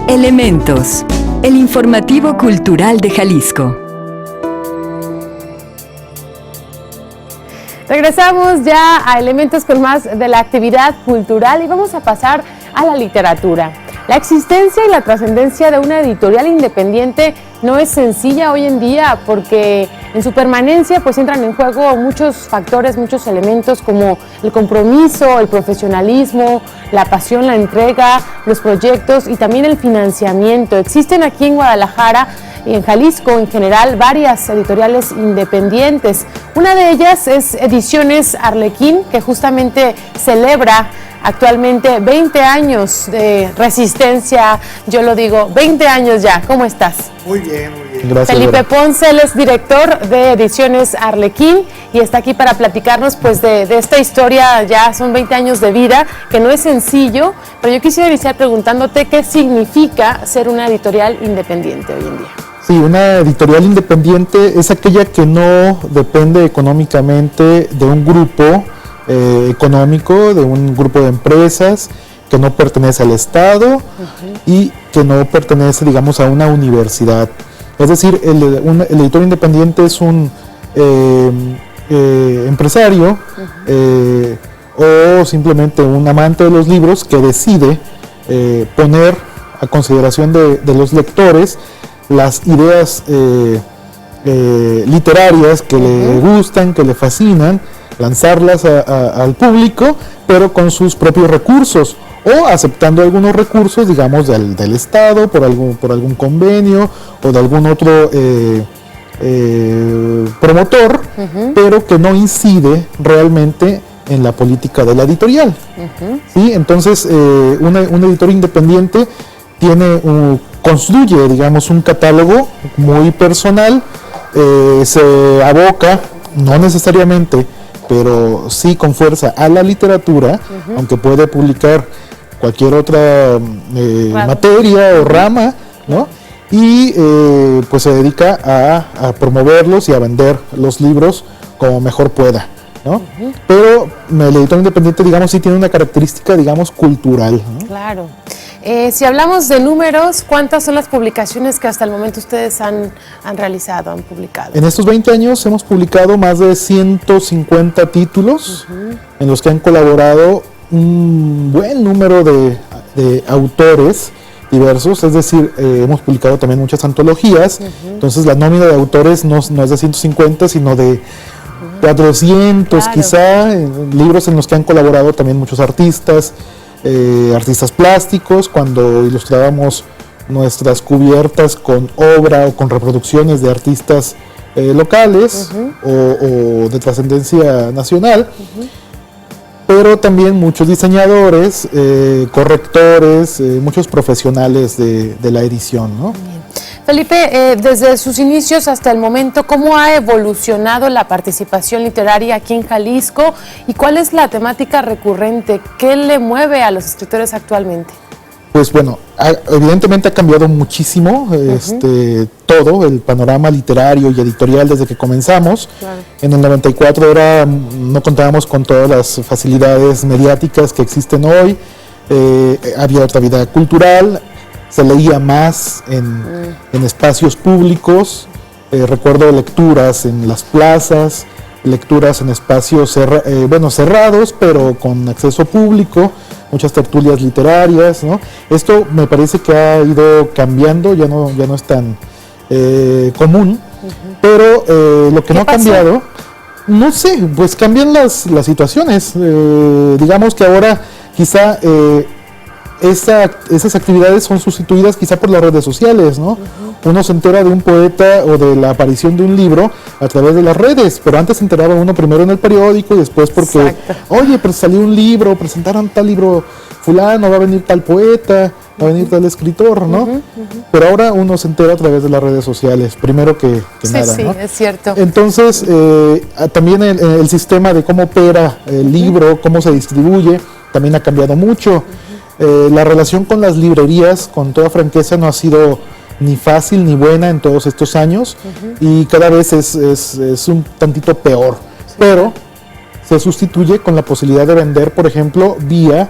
Elementos, el informativo cultural de Jalisco. Regresamos ya a Elementos con más de la actividad cultural y vamos a pasar a la literatura. La existencia y la trascendencia de una editorial independiente no es sencilla hoy en día porque en su permanencia pues entran en juego muchos factores, muchos elementos como el compromiso, el profesionalismo, la pasión, la entrega, los proyectos y también el financiamiento. Existen aquí en Guadalajara y en Jalisco en general varias editoriales independientes. Una de ellas es Ediciones Arlequín, que justamente celebra actualmente 20 años de resistencia, yo lo digo, 20 años ya. ¿Cómo estás? Muy bien, muy bien. Gracias. Felipe Ponce, él es director de Ediciones Arlequín y está aquí para platicarnos pues de esta historia. Ya son 20 años de vida, que no es sencillo, pero yo quisiera iniciar preguntándote qué significa ser una editorial independiente hoy en día. Sí, una editorial independiente es aquella que no depende económicamente de un grupo económico, de un grupo de empresas, que no pertenece al Estado y que no pertenece, digamos, a una universidad. Es decir, el editor independiente es un empresario o simplemente un amante de los libros que decide poner a consideración de los lectores las ideas literarias que le gustan, que le fascinan, lanzarlas al público, pero con sus propios recursos o aceptando algunos recursos, digamos, del Estado, por algún convenio o de algún otro promotor, pero que no incide realmente en la política de la editorial. ¿Sí? Entonces, un editor independiente construye, digamos, un catálogo muy personal, se aboca, no necesariamente, pero sí con fuerza a la literatura, aunque puede publicar cualquier otra materia o rama, ¿no? Y pues se dedica a promoverlos y a vender los libros como mejor pueda, ¿no? Pero el editor independiente, digamos, sí tiene una característica, digamos, cultural, ¿no? Claro. Si hablamos de números, ¿cuántas son las publicaciones que hasta el momento ustedes han realizado, han publicado? En estos 20 años hemos publicado más de 150 títulos en los que han colaborado un buen número de autores diversos, es decir, hemos publicado también muchas antologías, entonces la nómina de autores no es de 150, sino de 400 quizá, libros en los que han colaborado también muchos artistas, artistas plásticos, cuando ilustrábamos nuestras cubiertas con obra o con reproducciones de artistas locales o de trascendencia nacional, pero también muchos diseñadores, correctores, muchos profesionales de la edición, ¿no? Felipe, desde sus inicios hasta el momento, ¿cómo ha evolucionado la participación literaria aquí en Jalisco y cuál es la temática recurrente? ¿Qué le mueve a los escritores actualmente? Pues bueno, evidentemente ha cambiado muchísimo todo el panorama literario y editorial desde que comenzamos. Claro. En el 94 no contábamos con todas las facilidades mediáticas que existen hoy, había otra vida cultural. Se leía más en espacios públicos, recuerdo lecturas en las plazas, lecturas en espacios cerrados, pero con acceso público, muchas tertulias literarias, ¿no? Esto me parece que ha ido cambiando, ya no es tan común, pero lo que no ha cambiado, no sé, pues cambian las situaciones. Digamos que ahora quizá esas actividades son sustituidas quizá por las redes sociales, ¿no? Uno se entera de un poeta o de la aparición de un libro a través de las redes, pero antes se enteraba uno primero en el periódico y después porque, oye, pero salió un libro, presentaron tal libro fulano, va a venir tal poeta, va a venir tal escritor, ¿no? Pero ahora uno se entera a través de las redes sociales, primero que nada, ¿no? Sí, es cierto. Entonces, también el sistema de cómo opera el libro, cómo se distribuye, también ha cambiado mucho. La relación con las librerías, con toda franqueza, no ha sido ni fácil ni buena en todos estos años y cada vez es un tantito peor, pero se sustituye con la posibilidad de vender, por ejemplo, vía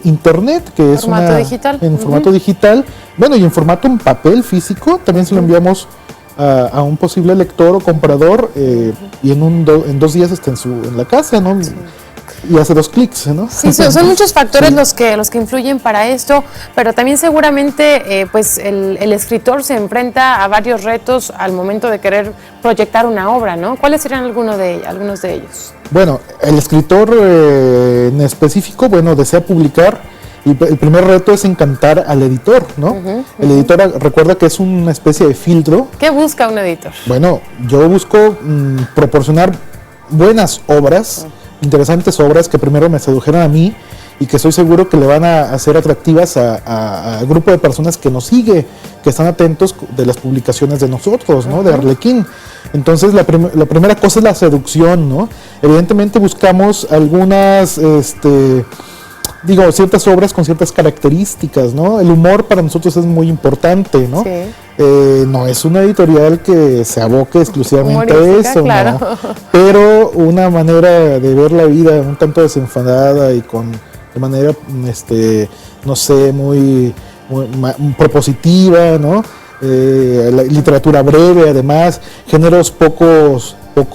internet, que es formato digital. En formato digital, bueno, y en formato en papel físico, también se lo enviamos a un posible lector o comprador, y en 2 días está en la casa, ¿no? Sí. Y hace 2 clics, ¿no? Sí, son muchos factores los que influyen para esto, pero también seguramente pues el escritor se enfrenta a varios retos al momento de querer proyectar una obra, ¿no? ¿Cuáles serían algunos de ellos? Bueno, el escritor en específico, desea publicar, y el primer reto es encantar al editor, ¿no? El editor, recuerda que es una especie de filtro. ¿Qué busca un editor? Bueno, yo busco proporcionar buenas obras, interesantes obras que primero me sedujeran a mí y que estoy seguro que le van a hacer atractivas al grupo de personas que nos sigue, que están atentos de las publicaciones de nosotros, ¿no? De Arlequín. Entonces la primera cosa es la seducción, ¿no? Evidentemente buscamos algunas, ciertas obras con ciertas características, ¿no? El humor para nosotros es muy importante, ¿no? Sí. No es una editorial que se aboque exclusivamente a eso, claro. ¿No? Pero una manera de ver la vida un tanto desenfadada y de manera, muy propositiva, ¿no? La literatura breve, además, géneros poco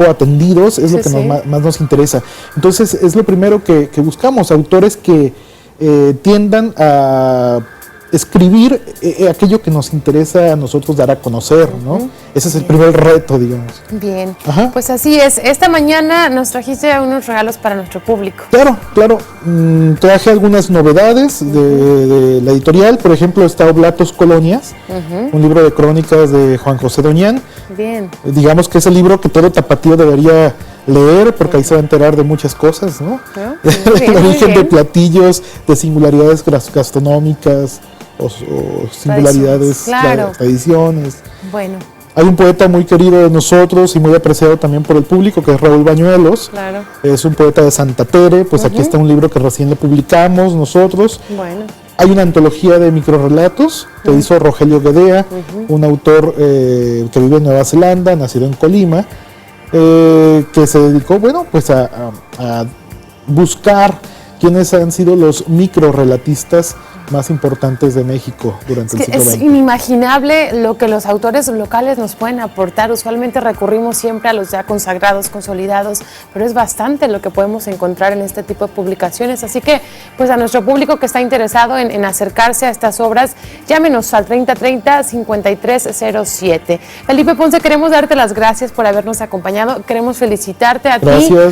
atendidos, es lo que más nos interesa. Entonces, es lo primero que buscamos, autores que tiendan a escribir aquello que nos interesa a nosotros dar a conocer, ¿no? Ese es el primer reto, digamos. Bien, pues así es. Esta mañana nos trajiste unos regalos para nuestro público. Claro. Traje algunas novedades de la editorial. Por ejemplo, está Oblatos Colonias, un libro de crónicas de Juan José Doñán. Bien. Digamos que es el libro que todo tapatío debería leer, porque ahí se va a enterar de muchas cosas, ¿no? El origen de platillos, de singularidades gastronómicas, o singularidades, tradiciones. Bueno. Hay un poeta muy querido de nosotros y muy apreciado también por el público, que es Raúl Bañuelos. Claro. Es un poeta de Santa Tere, pues aquí está un libro que recién le publicamos nosotros. Bueno. Hay una antología de microrrelatos que hizo Rogelio Guedea, un autor que vive en Nueva Zelanda, nacido en Colima, que se dedicó, a buscar quiénes han sido los microrelatistas más importantes de México durante el siglo XX. Es inimaginable lo que los autores locales nos pueden aportar. Usualmente recurrimos siempre a los ya consagrados, consolidados, pero es bastante lo que podemos encontrar en este tipo de publicaciones. Así que, pues a nuestro público que está interesado en acercarse a estas obras, llámenos al 3030-5307. Felipe Ponce, queremos darte las gracias por habernos acompañado. Queremos felicitarte a ti,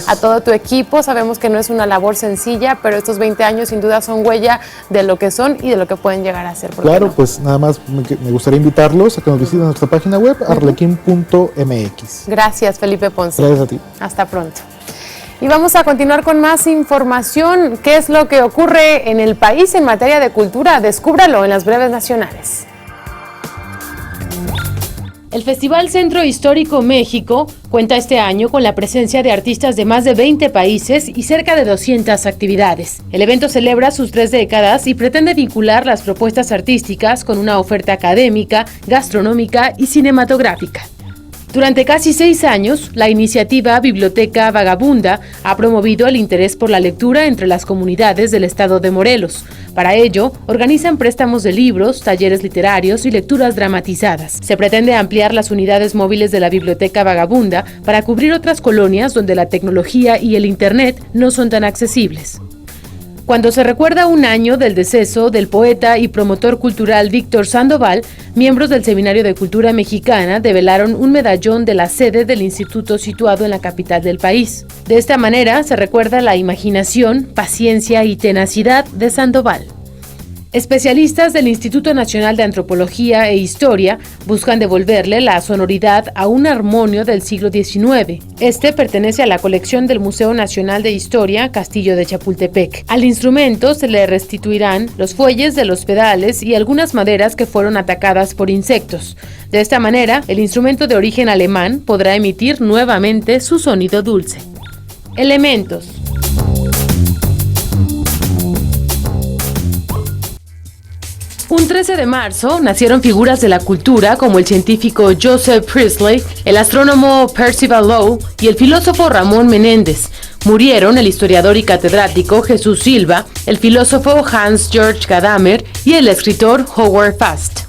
a todo tu equipo. Sabemos que no es una labor sencilla, pero estos 20 años sin duda son huella de lo que son y de lo que pueden llegar a ser. Claro, pues nada más me gustaría invitarlos a que nos visiten nuestra página web, arlequín.mx. Gracias, Felipe Ponce. Gracias a ti. Hasta pronto. Y vamos a continuar con más información. ¿Qué es lo que ocurre en el país en materia de cultura? Descúbralo en las breves nacionales. El Festival Centro Histórico México cuenta este año con la presencia de artistas de más de 20 países y cerca de 200 actividades. El evento celebra sus 3 décadas y pretende vincular las propuestas artísticas con una oferta académica, gastronómica y cinematográfica. Durante casi 6 años, la iniciativa Biblioteca Vagabunda ha promovido el interés por la lectura entre las comunidades del estado de Morelos. Para ello, organizan préstamos de libros, talleres literarios y lecturas dramatizadas. Se pretende ampliar las unidades móviles de la Biblioteca Vagabunda para cubrir otras colonias donde la tecnología y el Internet no son tan accesibles. Cuando se recuerda un año del deceso del poeta y promotor cultural Víctor Sandoval, miembros del Seminario de Cultura Mexicana develaron un medallón de la sede del instituto situado en la capital del país. De esta manera se recuerda la imaginación, paciencia y tenacidad de Sandoval. Especialistas del Instituto Nacional de Antropología e Historia buscan devolverle la sonoridad a un armonio del siglo XIX. Este pertenece a la colección del Museo Nacional de Historia, Castillo de Chapultepec. Al instrumento se le restituirán los fuelles de los pedales y algunas maderas que fueron atacadas por insectos. De esta manera, el instrumento de origen alemán podrá emitir nuevamente su sonido dulce. Elementos. Un 13 de marzo nacieron figuras de la cultura como el científico Joseph Priestley, el astrónomo Percival Lowell y el filósofo Ramón Menéndez. Murieron el historiador y catedrático Jesús Silva, el filósofo Hans Georg Gadamer y el escritor Howard Fast.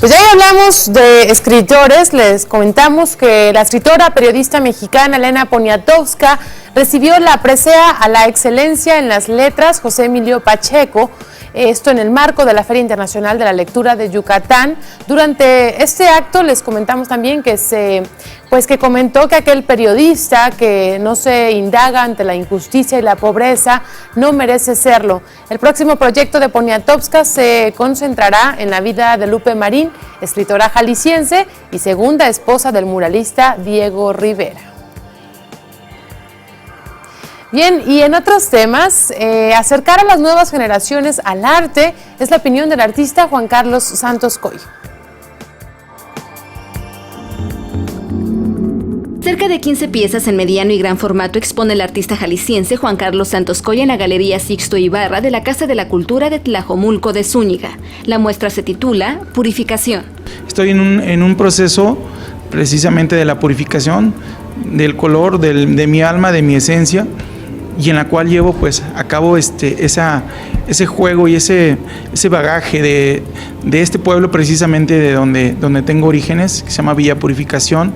Pues ya hablamos de escritores, les comentamos que la escritora periodista mexicana Elena Poniatowska recibió la presea a la excelencia en las letras José Emilio Pacheco, esto en el marco de la Feria Internacional de la Lectura de Yucatán. Durante este acto les comentamos también que comentó que aquel periodista que no se indaga ante la injusticia y la pobreza no merece serlo. El próximo proyecto de Poniatowska se concentrará en la vida de Lupe Marín, escritora jalisciense y segunda esposa del muralista Diego Rivera. Bien, y en otros temas, acercar a las nuevas generaciones al arte es la opinión del artista Juan Carlos Santos Coy. Cerca de 15 piezas en mediano y gran formato expone el artista jalisciense Juan Carlos Santos Coy en la Galería Sixto Ibarra de la Casa de la Cultura de Tlajomulco de Zúñiga. La muestra se titula Purificación. Estoy en un proceso precisamente de la purificación del color, de mi alma, de mi esencia, y en la cual llevo pues a cabo ese juego y ese bagaje de este pueblo precisamente de donde tengo orígenes, que se llama Villa Purificación,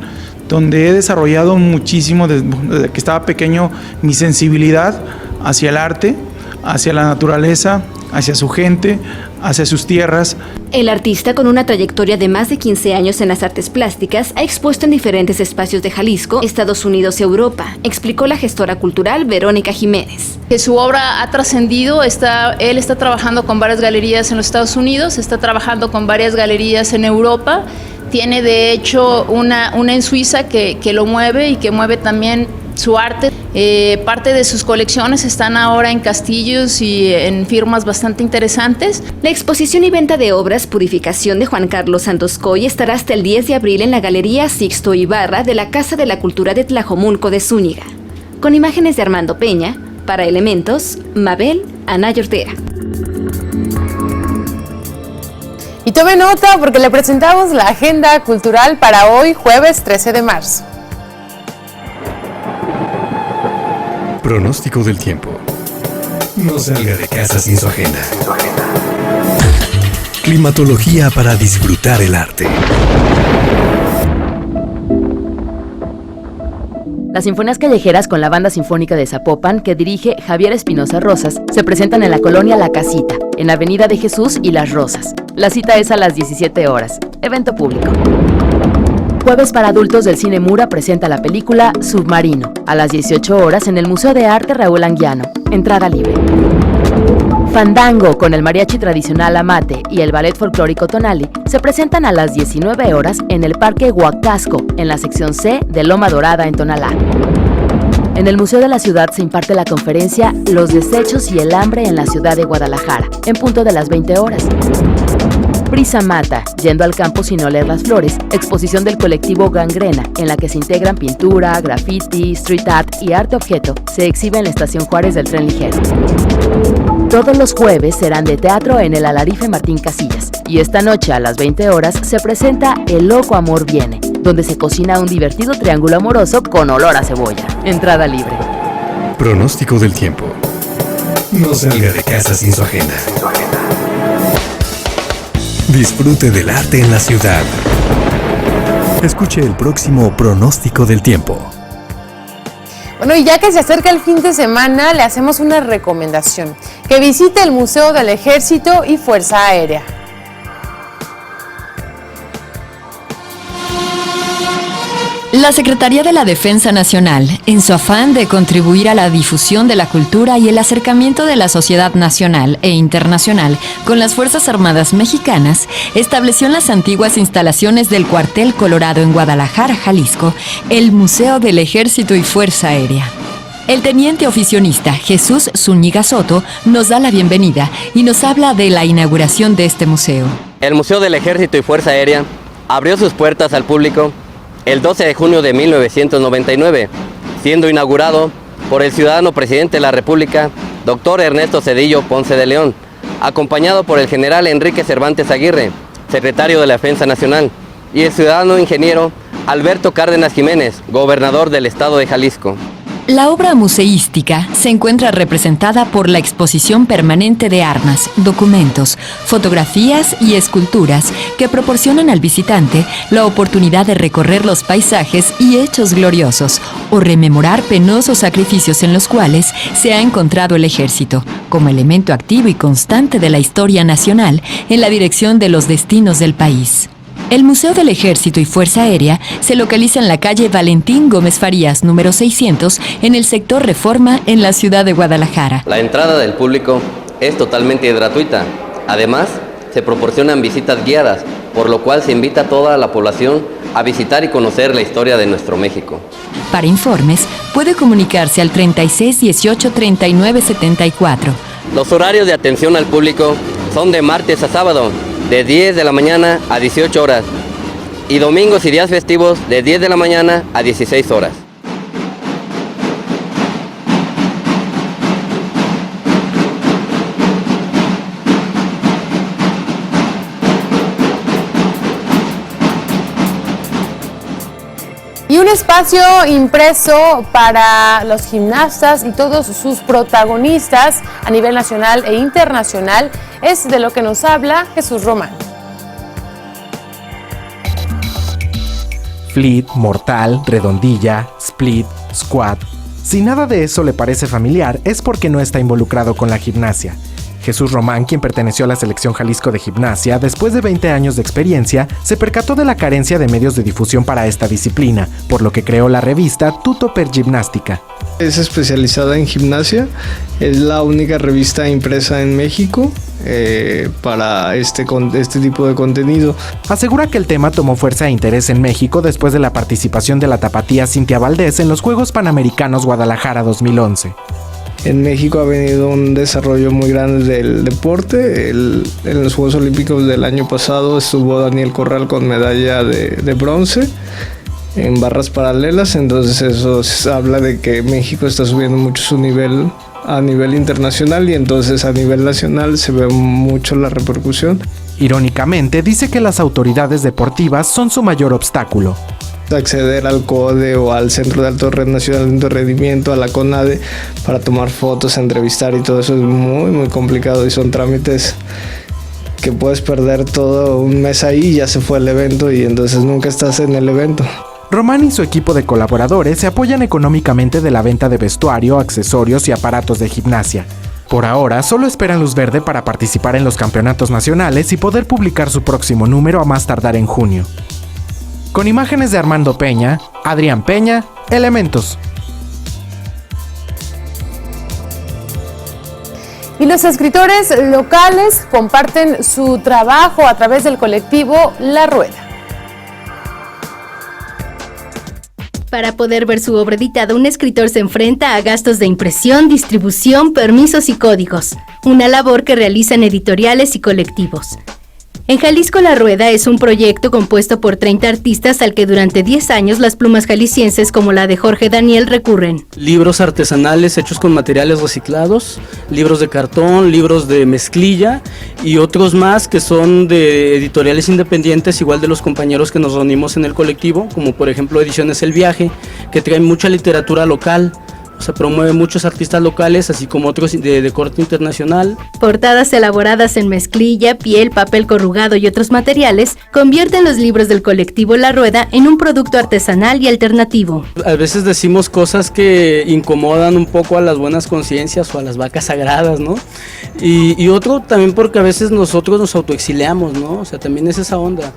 donde he desarrollado muchísimo desde que estaba pequeño mi sensibilidad hacia el arte, hacia la naturaleza, hacia su gente, hacia sus tierras. El artista, con una trayectoria de más de 15 años en las artes plásticas, ha expuesto en diferentes espacios de Jalisco, Estados Unidos y Europa, explicó la gestora cultural Verónica Jiménez. Que su obra ha trascendido, él está trabajando con varias galerías en los Estados Unidos, está trabajando con varias galerías en Europa, tiene de hecho una en Suiza que lo mueve y que mueve también su arte. Parte de sus colecciones están ahora en castillos y en firmas bastante interesantes. La exposición y venta de obras Purificación de Juan Carlos Santos Coy estará hasta el 10 de abril en la Galería Sixto Ibarra de la Casa de la Cultura de Tlajomulco de Zúñiga. Con imágenes de Armando Peña, para Elementos, Mabel Anaya Ortega. Y tome nota porque le presentamos la agenda cultural para hoy, jueves 13 de marzo. Pronóstico del tiempo. No salga de casa sin su agenda. Climatología para disfrutar el arte. Las Sinfonías Callejeras con la Banda Sinfónica de Zapopan, que dirige Javier Espinosa Rosas, se presentan en la colonia La Casita, en Avenida de Jesús y Las Rosas. La cita es a las 17 horas. Evento público. Jueves para Adultos del Cine Mura presenta la película Submarino, a las 18 horas en el Museo de Arte Raúl Anguiano. Entrada libre. Fandango con el mariachi tradicional Amate y el ballet folclórico Tonali se presentan a las 19 horas en el Parque Huacasco, en la sección C de Loma Dorada en Tonalá. En el Museo de la Ciudad se imparte la conferencia Los desechos y el hambre en la ciudad de Guadalajara, en punto de las 20 horas. Brisa Mata, yendo al campo sin oler las flores, exposición del colectivo Gangrena, en la que se integran pintura, graffiti, street art y arte objeto, se exhibe en la Estación Juárez del Tren Ligero. Todos los jueves serán de teatro en el Alarife Martín Casillas, y esta noche a las 20 horas se presenta El Loco Amor Viene, donde se cocina un divertido triángulo amoroso con olor a cebolla. Entrada libre. Pronóstico del tiempo. No salga de casa sin su agenda. Disfrute del arte en la ciudad. Escuche el próximo Pronóstico del Tiempo. Bueno, y ya que se acerca el fin de semana, le hacemos una recomendación: que visite el Museo del Ejército y Fuerza Aérea. La Secretaría de la Defensa Nacional, en su afán de contribuir a la difusión de la cultura y el acercamiento de la sociedad nacional e internacional con las Fuerzas Armadas Mexicanas, estableció en las antiguas instalaciones del Cuartel Colorado en Guadalajara, Jalisco, el Museo del Ejército y Fuerza Aérea. El teniente oficionista Jesús Zúñiga Soto nos da la bienvenida y nos habla de la inauguración de este museo. El Museo del Ejército y Fuerza Aérea abrió sus puertas al público el 12 de junio de 1999, siendo inaugurado por el ciudadano presidente de la República, doctor Ernesto Zedillo Ponce de León, acompañado por el general Enrique Cervantes Aguirre, secretario de la Defensa Nacional, y el ciudadano ingeniero Alberto Cárdenas Jiménez, gobernador del estado de Jalisco. La obra museística se encuentra representada por la exposición permanente de armas, documentos, fotografías y esculturas que proporcionan al visitante la oportunidad de recorrer los paisajes y hechos gloriosos o rememorar penosos sacrificios en los cuales se ha encontrado el ejército, como elemento activo y constante de la historia nacional en la dirección de los destinos del país. El Museo del Ejército y Fuerza Aérea se localiza en la calle Valentín Gómez Farías, número 600, en el sector Reforma, en la ciudad de Guadalajara. La entrada del público es totalmente gratuita. Además, se proporcionan visitas guiadas, por lo cual se invita a toda la población a visitar y conocer la historia de nuestro México. Para informes, puede comunicarse al 36 18 39 74. Los horarios de atención al público son de martes a sábado, de 10 de la mañana a 18 horas, y domingos y días festivos de 10 de la mañana a 16 horas. Y un espacio impreso para los gimnastas y todos sus protagonistas a nivel nacional e internacional es de lo que nos habla Jesús Román. Flip, mortal, redondilla, split, squat. Si nada de eso le parece familiar, es porque no está involucrado con la gimnasia. Jesús Román, quien perteneció a la selección Jalisco de gimnasia, después de 20 años de experiencia, se percató de la carencia de medios de difusión para esta disciplina, por lo que creó la revista Tutto per Gimnastica. Es especializada en gimnasia, es la única revista impresa en México para este tipo de contenido. Asegura que el tema tomó fuerza e interés en México después de la participación de la tapatía Cintia Valdés en los Juegos Panamericanos Guadalajara 2011. En México ha venido un desarrollo muy grande del deporte. En los Juegos Olímpicos del año pasado estuvo Daniel Corral con medalla de bronce en barras paralelas, entonces eso habla de que México está subiendo mucho su nivel a nivel internacional y entonces a nivel nacional se ve mucho la repercusión. Irónicamente, dice que las autoridades deportivas son su mayor obstáculo. Acceder al CODE o al Centro de Alto Nacional de Alto Rendimiento, a la CONADE, para tomar fotos, entrevistar y todo eso es muy muy complicado y son trámites que puedes perder todo un mes ahí y ya se fue el evento y entonces nunca estás en el evento. Román y su equipo de colaboradores se apoyan económicamente de la venta de vestuario, accesorios y aparatos de gimnasia. Por ahora, solo esperan luz verde para participar en los campeonatos nacionales y poder publicar su próximo número a más tardar en junio. Con imágenes de Armando Peña, Adrián Peña, Elementos. Y los escritores locales comparten su trabajo a través del colectivo La Rueda. Para poder ver su obra editada, un escritor se enfrenta a gastos de impresión, distribución, permisos y códigos, una labor que realizan editoriales y colectivos. En Jalisco La Rueda es un proyecto compuesto por 30 artistas al que durante 10 años las plumas jaliscienses como la de Jorge Daniel recurren. Libros artesanales hechos con materiales reciclados, libros de cartón, libros de mezclilla y otros más que son de editoriales independientes, igual de los compañeros que nos reunimos en el colectivo, como por ejemplo Ediciones El Viaje, que traen mucha literatura local. Se promueve muchos artistas locales, así como otros de corte internacional. Portadas elaboradas en mezclilla, piel, papel corrugado y otros materiales convierten los libros del colectivo La Rueda en un producto artesanal y alternativo. A veces decimos cosas que incomodan un poco a las buenas conciencias o a las vacas sagradas, ¿no? Y otro también porque a veces nosotros nos autoexiliamos, ¿no? O sea, también es esa onda.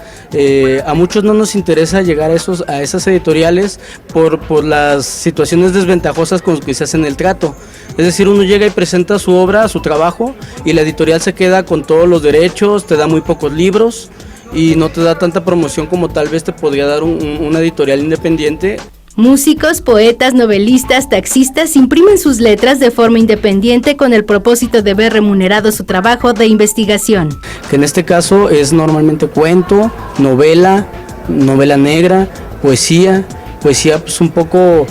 A muchos no nos interesa llegar a esas editoriales por las situaciones desventajosas con que se hacen el trato. Es decir, uno llega y presenta su obra, su trabajo, y la editorial se queda con todos los derechos, te da muy pocos libros y no te da tanta promoción como tal vez te podría dar una editorial independiente. Músicos, poetas, novelistas, taxistas imprimen sus letras de forma independiente con el propósito de ver remunerado su trabajo de investigación. Que en este caso es normalmente cuento, novela negra, poesía poesía pues un poco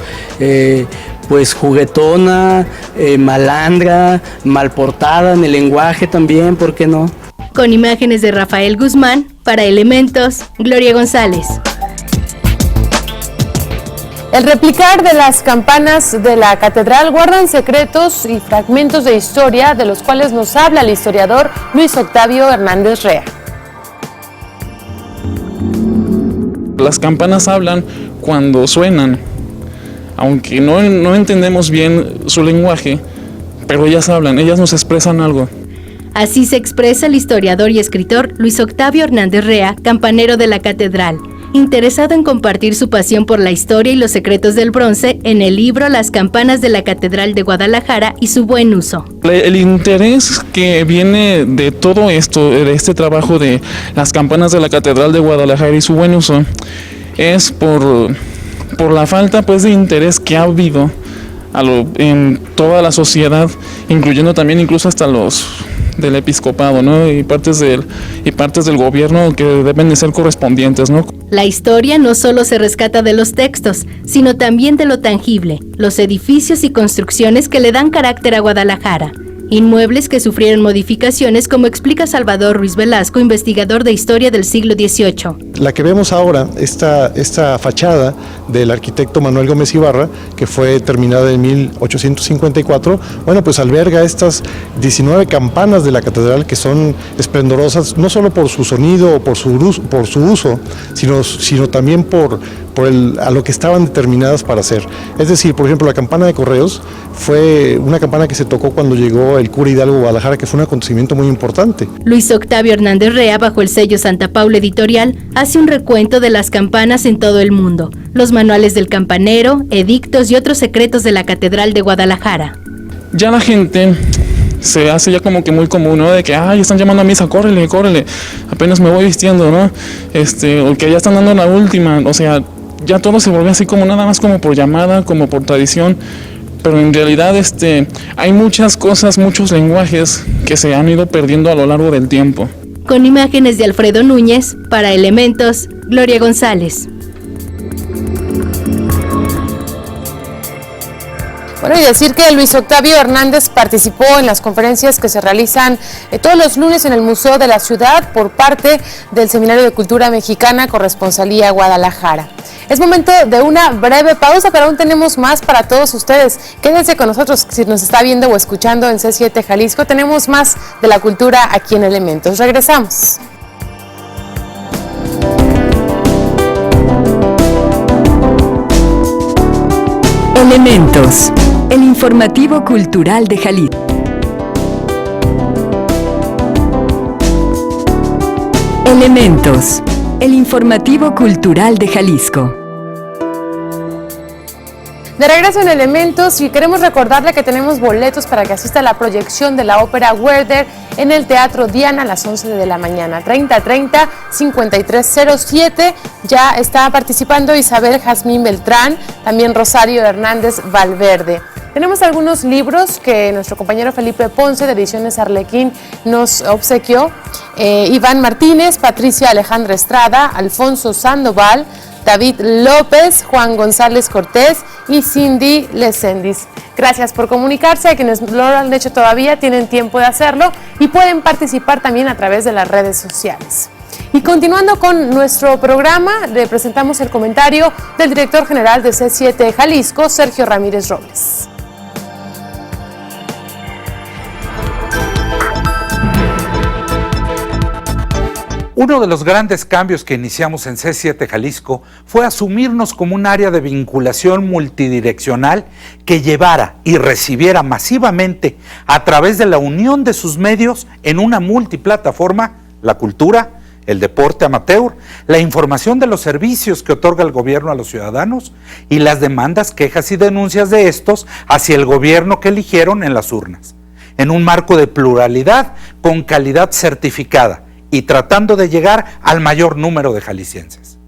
pues juguetona, malandra, mal portada en el lenguaje también, ¿por qué no? Con imágenes de Rafael Guzmán, para Elementos, Gloria González. El replicar de las campanas de la catedral guardan secretos y fragmentos de historia de los cuales nos habla el historiador Luis Octavio Hernández Rea. Las campanas hablan cuando suenan, aunque no entendemos bien su lenguaje, pero ellas hablan, ellas nos expresan algo. Así se expresa el historiador y escritor Luis Octavio Hernández Rea, campanero de la catedral, interesado en compartir su pasión por la historia y los secretos del bronce en el libro Las campanas de la Catedral de Guadalajara y su buen uso. El interés que viene de todo esto, de este trabajo de las campanas de la Catedral de Guadalajara y su buen uso, es por la falta pues de interés que ha habido en toda la sociedad, incluyendo también incluso hasta los del episcopado, ¿no? y partes del gobierno que deben de ser correspondientes, ¿no? La historia no solo se rescata de los textos, sino también de lo tangible, los edificios y construcciones que le dan carácter a Guadalajara. Inmuebles que sufrieron modificaciones, como explica Salvador Ruiz Velasco, investigador de historia del siglo XVIII. La que vemos ahora, esta fachada del arquitecto Manuel Gómez Ibarra, que fue terminada en 1854, bueno, pues alberga estas 19 campanas de la catedral que son esplendorosas, no solo por su sonido o por su uso, sino también a lo que estaban determinadas para hacer. Es decir, por ejemplo, la campana de Correos fue una campana que se tocó cuando llegó el cura Hidalgo a Guadalajara, que fue un acontecimiento muy importante. Luis Octavio Hernández Rea, bajo el sello Santa Paula Editorial, hace un recuento de las campanas en todo el mundo, los manuales del campanero, edictos y otros secretos de la Catedral de Guadalajara. Ya la gente se hace ya como que muy común, ¿no? De que, están llamando a misa, córrele, apenas me voy vistiendo, ¿no? O que ya están dando la última, o sea, ya todo se vuelve así como nada más como por llamada, como por tradición, pero en realidad hay muchas cosas, muchos lenguajes que se han ido perdiendo a lo largo del tiempo. Con imágenes de Alfredo Núñez, para Elementos, Gloria González. Bueno, y decir que Luis Octavio Hernández participó en las conferencias que se realizan todos los lunes en el Museo de la Ciudad por parte del Seminario de Cultura Mexicana Corresponsalía Guadalajara. Es momento de una breve pausa, pero aún tenemos más para todos ustedes. Quédense con nosotros si nos está viendo o escuchando en C7 Jalisco. Tenemos más de la cultura aquí en Elementos. Regresamos. Elementos, el informativo cultural de Jalisco. Elementos, el informativo cultural de Jalisco. De regreso en Elementos, y queremos recordarle que tenemos boletos para que asista a la proyección de la ópera Werther en el Teatro Diana a las 11 de la mañana, 3030-5307. Ya está participando Isabel Jazmín Beltrán, también Rosario Hernández Valverde. Tenemos algunos libros que nuestro compañero Felipe Ponce de Ediciones Arlequín nos obsequió. Iván Martínez, Patricia Alejandra Estrada, Alfonso Sandoval, David López, Juan González Cortés y Cindy Lesendis. Gracias por comunicarse. A quienes no lo han hecho todavía tienen tiempo de hacerlo y pueden participar también a través de las redes sociales. Y continuando con nuestro programa, le presentamos el comentario del director general de C7 Jalisco, Sergio Ramírez Robles. Uno de los grandes cambios que iniciamos en C7 Jalisco fue asumirnos como un área de vinculación multidireccional que llevara y recibiera masivamente a través de la unión de sus medios en una multiplataforma la cultura, el deporte amateur, la información de los servicios que otorga el gobierno a los ciudadanos y las demandas, quejas y denuncias de estos hacia el gobierno que eligieron en las urnas, en un marco de pluralidad con calidad certificada y tratando de llegar al mayor número de jaliscienses.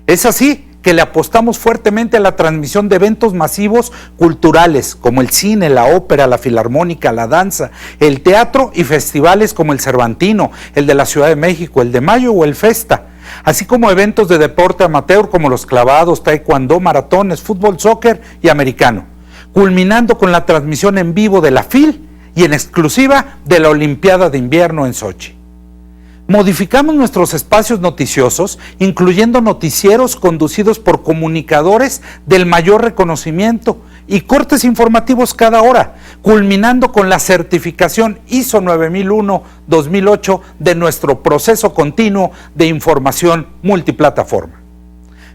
Es así que le apostamos fuertemente a la transmisión de eventos masivos culturales como el cine, la ópera, la filarmónica, la danza, el teatro y festivales como el Cervantino, el de la Ciudad de México, el de Mayo o el Festa, así como eventos de deporte amateur como los clavados, taekwondo, maratones, fútbol, soccer y americano, culminando con la transmisión en vivo de la FIL y en exclusiva de la Olimpiada de Invierno en Sochi. Modificamos nuestros espacios noticiosos, incluyendo noticieros conducidos por comunicadores del mayor reconocimiento y cortes informativos cada hora, culminando con la certificación ISO 9001-2008 de nuestro proceso continuo de información multiplataforma.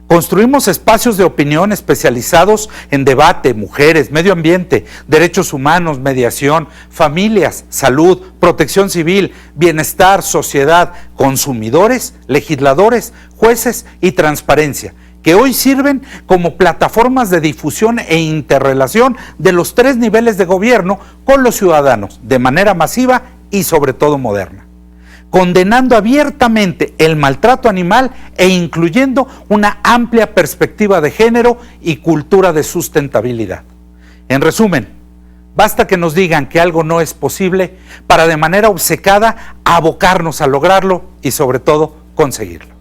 Construimos espacios de opinión especializados en debate, mujeres, medio ambiente, derechos humanos, mediación, familias, salud, protección civil, bienestar, sociedad, consumidores, legisladores, jueces y transparencia, que hoy sirven como plataformas de difusión e interrelación de los 3 niveles de gobierno con los ciudadanos, de manera masiva y sobre todo moderna, condenando abiertamente el maltrato animal e incluyendo una amplia perspectiva de género y cultura de sustentabilidad. En resumen, basta que nos digan que algo no es posible para de manera obcecada abocarnos a lograrlo y sobre todo conseguirlo.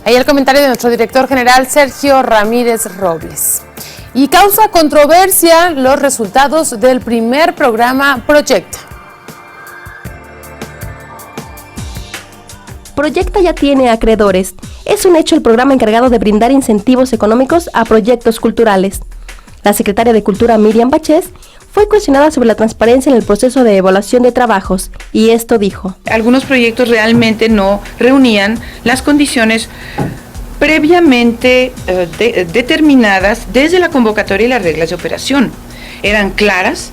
Ahí el comentario de nuestro director general Sergio Ramírez Robles. Y causa controversia los resultados del primer programa Proyecta. Proyecta ya tiene acreedores. Es un hecho el programa encargado de brindar incentivos económicos a proyectos culturales. La secretaria de Cultura Miriam Bachés fue cuestionada sobre la transparencia en el proceso de evaluación de trabajos y esto dijo. Algunos proyectos realmente no reunían las condiciones previamente determinadas desde la convocatoria y las reglas de operación. Eran claras,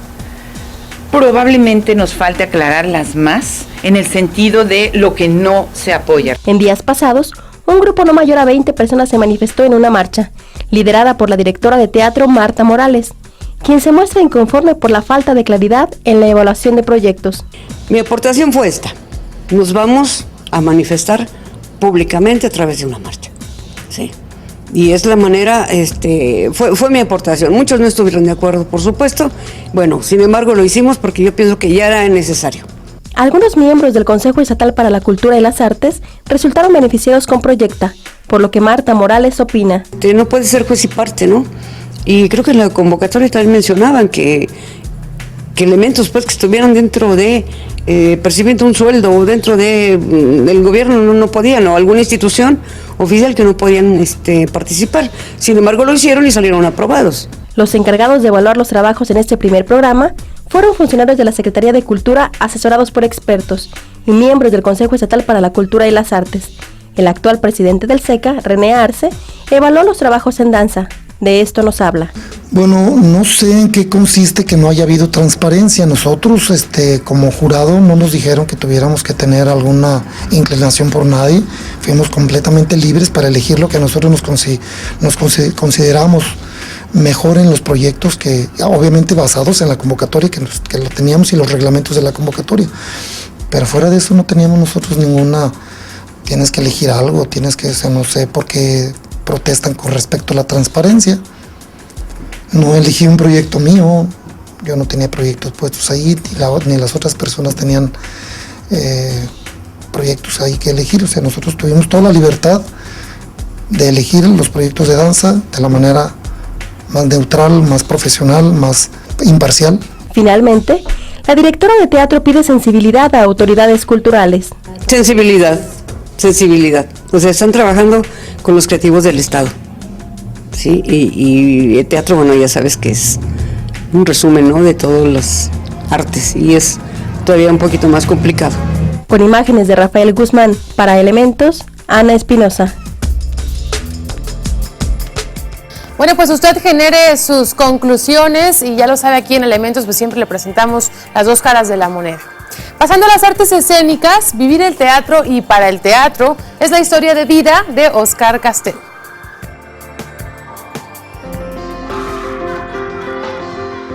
probablemente nos falte aclararlas más en el sentido de lo que no se apoya. En días pasados, un grupo no mayor a 20 personas se manifestó en una marcha, liderada por la directora de teatro Marta Morales, quien se muestra inconforme por la falta de claridad en la evaluación de proyectos. Mi aportación fue esta: nos vamos a manifestar públicamente a través de una marcha. Sí. Y es la manera, fue mi aportación. Muchos no estuvieron de acuerdo, por supuesto. Bueno, sin embargo lo hicimos porque yo pienso que ya era necesario. Algunos miembros del Consejo Estatal para la Cultura y las Artes resultaron beneficiados con Proyecta, por lo que Marta Morales opina. No puede ser juez y parte, ¿no? Y creo que en la convocatoria también mencionaban que elementos pues que estuvieran dentro de percibiendo un sueldo o dentro del gobierno no podían, o alguna institución oficial que no podían participar. Sin embargo lo hicieron y salieron aprobados. Los encargados de evaluar los trabajos en este primer programa fueron funcionarios de la Secretaría de Cultura asesorados por expertos y miembros del Consejo Estatal para la Cultura y las Artes. El actual presidente del SECA, René Arce, evaluó los trabajos en danza. De esto nos habla. Bueno, no sé en qué consiste que no haya habido transparencia. Nosotros, como jurado, no nos dijeron que tuviéramos que tener alguna inclinación por nadie. Fuimos completamente libres para elegir lo que nosotros nos consideramos mejor en los proyectos, que obviamente basados en la convocatoria que lo teníamos y los reglamentos de la convocatoria. Pero fuera de eso no teníamos nosotros ninguna, tienes que elegir algo, tienes que, no sé por qué protestan con respecto a la transparencia. No elegí un proyecto mío, yo no tenía proyectos puestos ahí, ni las otras personas tenían proyectos ahí que elegir. O sea, nosotros tuvimos toda la libertad de elegir los proyectos de danza de la manera más neutral, más profesional, más imparcial. Finalmente, la directora de teatro pide sensibilidad a autoridades culturales. Sensibilidad. O sea, están trabajando con los creativos del Estado. Sí, y el teatro, bueno, ya sabes que es un resumen, ¿no?, de todas las artes, y es todavía un poquito más complicado. Con imágenes de Rafael Guzmán, para Elementos, Ana Espinosa. Bueno, pues usted genere sus conclusiones y ya lo sabe, aquí en Elementos pues siempre le presentamos las dos caras de la moneda. Pasando a las artes escénicas, vivir el teatro y para el teatro es la historia de vida de Óscar Castel.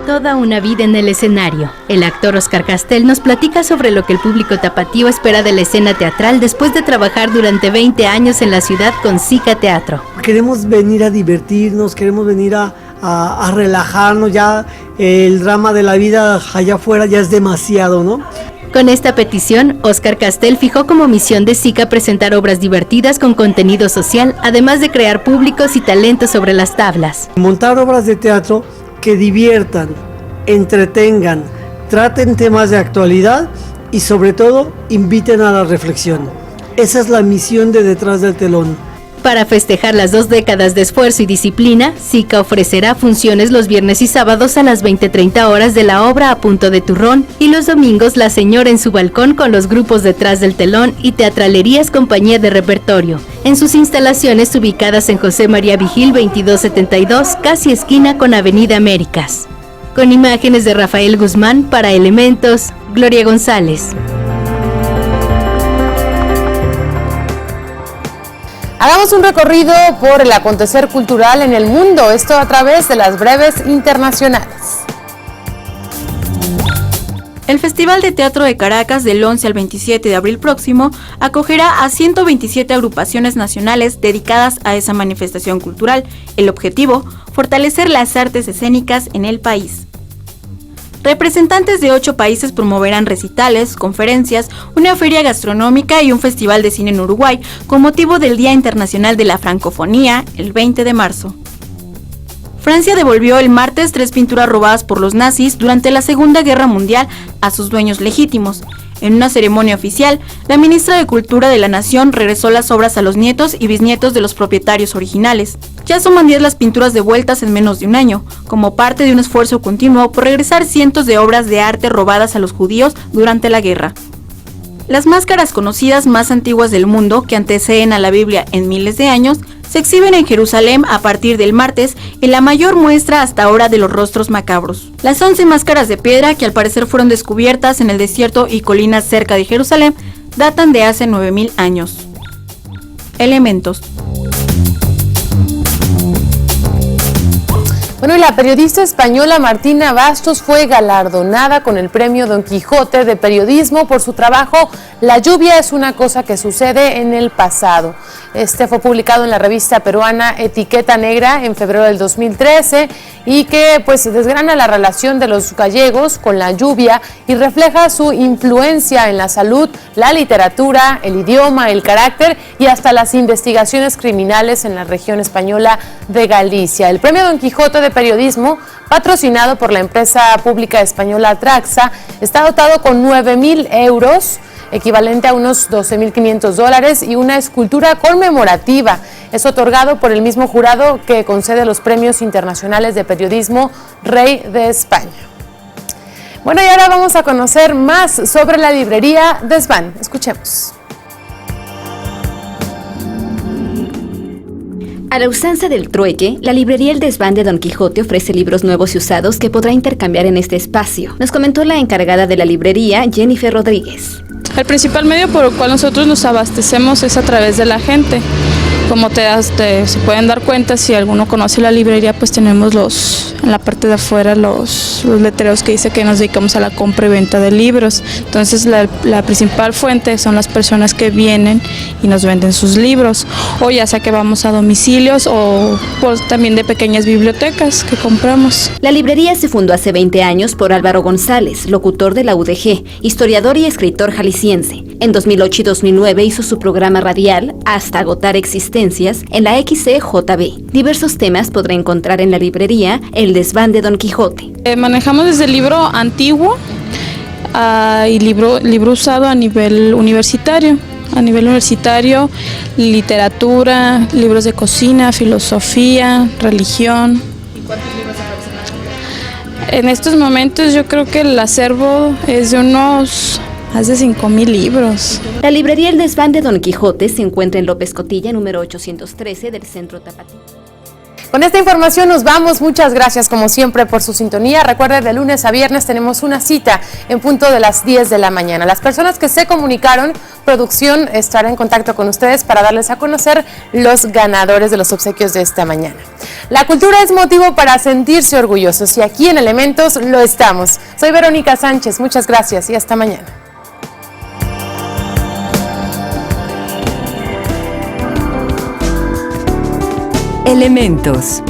Toda una vida en el escenario. El actor Óscar Castel nos platica sobre lo que el público tapatío espera de la escena teatral después de trabajar durante 20 años en la ciudad con Sica Teatro. Queremos venir a divertirnos, queremos venir a relajarnos, ya el drama de la vida allá afuera ya es demasiado, ¿no? Con esta petición, Óscar Castel fijó como misión de SICA presentar obras divertidas con contenido social, además de crear públicos y talentos sobre las tablas. Montar obras de teatro que diviertan, entretengan, traten temas de actualidad y sobre todo inviten a la reflexión. Esa es la misión de Detrás del Telón. Para festejar las 2 décadas de esfuerzo y disciplina, SICA ofrecerá funciones los viernes y sábados a las 20:30 horas de la obra A Punto de Turrón y los domingos La Señora en su balcón con los grupos Detrás del Telón y Teatralerías Compañía de Repertorio, en sus instalaciones ubicadas en José María Vigil 2272, casi esquina con Avenida Américas. Con imágenes de Rafael Guzmán para Elementos, Gloria González. Hagamos un recorrido por el acontecer cultural en el mundo, esto a través de las breves internacionales. El Festival de Teatro de Caracas del 11 al 27 de abril próximo acogerá a 127 agrupaciones nacionales dedicadas a esa manifestación cultural. El objetivo, fortalecer las artes escénicas en el país. Representantes de 8 países promoverán recitales, conferencias, una feria gastronómica y un festival de cine en Uruguay con motivo del Día Internacional de la Francofonía, el 20 de marzo. Francia devolvió el martes 3 pinturas robadas por los nazis durante la Segunda Guerra Mundial a sus dueños legítimos. En una ceremonia oficial, la ministra de Cultura de la Nación regresó las obras a los nietos y bisnietos de los propietarios originales. Ya suman 10 las pinturas devueltas en menos de un año, como parte de un esfuerzo continuo por regresar cientos de obras de arte robadas a los judíos durante la guerra. Las máscaras conocidas más antiguas del mundo, que anteceden a la Biblia en miles de años, se exhiben en Jerusalén a partir del martes en la mayor muestra hasta ahora de los rostros macabros. Las 11 máscaras de piedra, que al parecer fueron descubiertas en el desierto y colinas cerca de Jerusalén, datan de hace 9000 años. Elementos. Bueno, y la periodista española Martina Bastos fue galardonada con el premio Don Quijote de Periodismo por su trabajo La lluvia es una cosa que sucede en el pasado. Este fue publicado en la revista peruana Etiqueta Negra en febrero del 2013 y que pues desgrana la relación de los gallegos con la lluvia y refleja su influencia en la salud, la literatura, el idioma, el carácter y hasta las investigaciones criminales en la región española de Galicia. El premio Don Quijote de Periodismo, patrocinado por la empresa pública española Traxa, está dotado con 9.000 euros, equivalente a unos $12.500, y una escultura conmemorativa. Es otorgado por el mismo jurado que concede los premios internacionales de periodismo Rey de España. Bueno, y ahora vamos a conocer más sobre la librería Desván. Escuchemos. A la usanza del trueque, la librería El Desván de Don Quijote ofrece libros nuevos y usados que podrá intercambiar en este espacio. Nos comentó la encargada de la librería, Jennifer Rodríguez. El principal medio por el cual nosotros nos abastecemos es a través de la gente. Como se pueden dar cuenta, si alguno conoce la librería, pues tenemos en la parte de afuera los letreros que dice que nos dedicamos a la compra y venta de libros. Entonces la principal fuente son las personas que vienen y nos venden sus libros, o ya sea que vamos a domicilios o pues, también de pequeñas bibliotecas que compramos. La librería se fundó hace 20 años por Álvaro González, locutor de la UDG, historiador y escritor jalisciense. En 2008 y 2009 hizo su programa radial Hasta agotar existencias en la XCJB. Diversos temas podrá encontrar en la librería El Desván de Don Quijote. Manejamos desde el libro antiguo y libro usado a nivel universitario. A nivel universitario, literatura, libros de cocina, filosofía, religión. ¿Y cuántos libros aparecen? En estos momentos yo creo que el acervo es de unos más de 5,000 libros. La librería El Desván de Don Quijote se encuentra en López Cotilla, número 813 del Centro Tapatío. Con esta información nos vamos. Muchas gracias como siempre por su sintonía. Recuerde, de lunes a viernes tenemos una cita en punto de las 10 de la mañana. Las personas que se comunicaron, producción estará en contacto con ustedes para darles a conocer los ganadores de los obsequios de esta mañana. La cultura es motivo para sentirse orgullosos y aquí en Elementos lo estamos. Soy Verónica Sánchez. Muchas gracias y hasta mañana. Elementos.